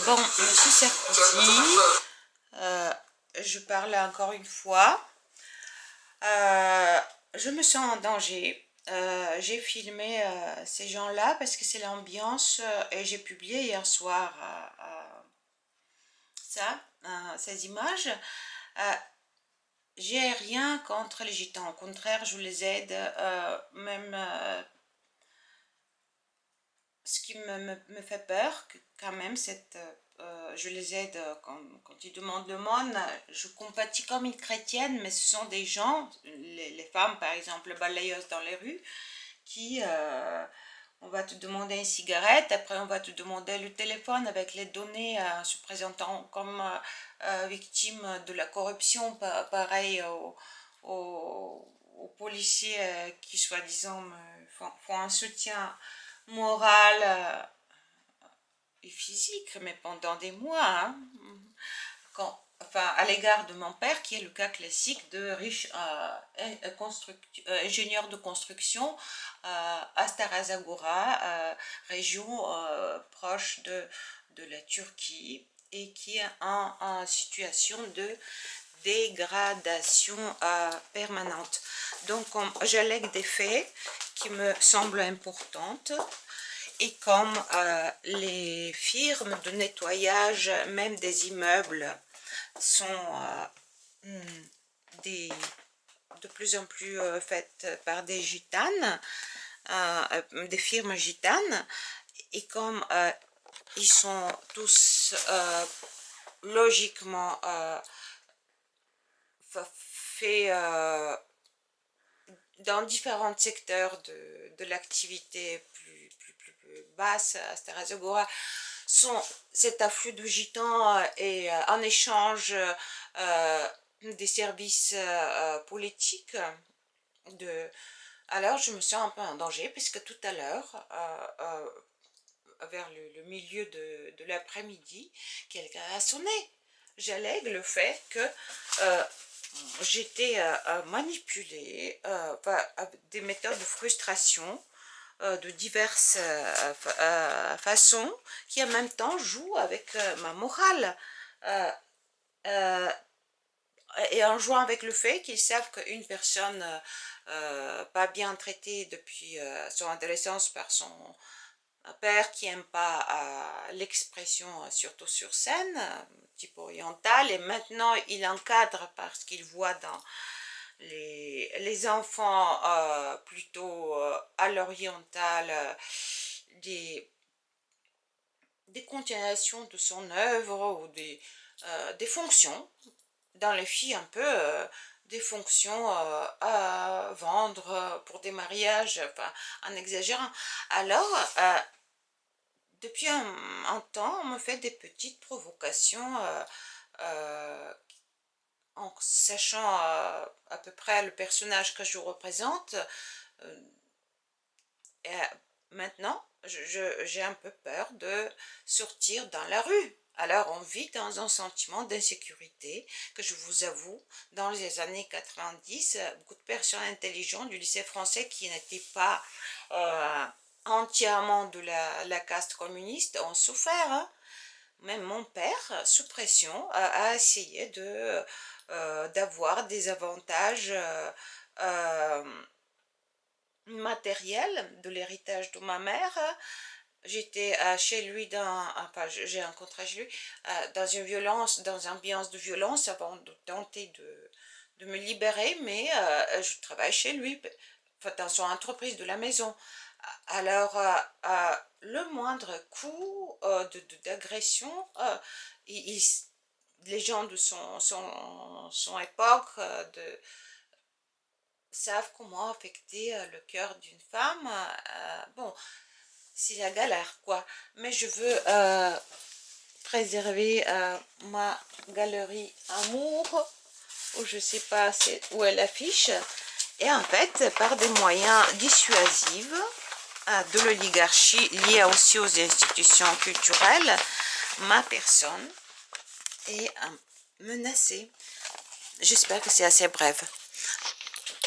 Bon, Monsieur Sarkozy, je parle encore une fois. Je me sens en danger. J'ai filmé ces gens-là parce que c'est l'ambiance et j'ai publié hier soir ces images. J'ai rien contre les gitans, au contraire, je les aide, même ce qui me fait peur, quand même, je les aide quand ils demandent le monde. Je compatis comme une chrétienne, mais ce sont des gens, les femmes par exemple, balayeuses dans les rues, qui, on va te demander une cigarette, après on va te demander le téléphone avec les données, se présentant comme victime de la corruption, pareil aux policiers qui soi-disant font un soutien moral et physique, mais pendant des mois, hein. Enfin, à l'égard de mon père, qui est le cas classique de riche ingénieur de construction à Stara, région proche de la Turquie, et qui est en situation de dégradation permanente. Donc, j'allègue des faits qui me semblent importantes. Et comme les firmes de nettoyage, même des immeubles, sont de plus en plus faites par des gitanes, des firmes gitanes, et comme ils sont tous logiquement faits dans différents secteurs de l'activité plus basse à Stara Zagora, cet afflux de gitans et en échange des services politiques. Alors je me sens un peu en danger, puisque tout à l'heure, vers le milieu de l'après-midi, quelqu'un a sonné. J'allègue le fait que j'étais manipulée par des méthodes de frustration de diverses façons, qui en même temps jouent avec ma morale. Et en jouant avec le fait qu'ils savent qu'une personne pas bien traitée depuis son adolescence par son père, qui n'aime pas l'expression, surtout sur scène, type oriental, et maintenant il encadre parce qu'il voit dans les enfants plutôt à l'oriental des continuations de son œuvre, ou des fonctions, dans les filles un peu des fonctions à vendre pour des mariages, enfin, en exagérant. Alors, depuis un temps, on me fait des petites provocations en sachant à peu près le personnage que je représente. Et maintenant, j'ai un peu peur de sortir dans la rue. Alors, on vit dans un sentiment d'insécurité que, je vous avoue, dans les années 90, beaucoup de personnes intelligentes du lycée français qui n'étaient pas entièrement de la caste communiste ont souffert, hein. Même mon père, sous pression, a essayé d'avoir des avantages matériels de l'héritage de ma mère. J'étais chez lui enfin, j'ai rencontré chez lui dans une ambiance de violence, avant de tenter de me libérer, mais je travaille chez lui, enfin, dans son entreprise de la maison. Alors, le moindre coup d'agression, les gens de son époque savent comment affecter le cœur d'une femme. Bon, c'est la galère, quoi. Mais je veux préserver ma galerie amour, ou je sais pas où elle affiche, et en fait, par des moyens dissuasifs de l'oligarchie, liée aussi aux institutions culturelles, ma personne est menacée. J'espère que c'est assez bref.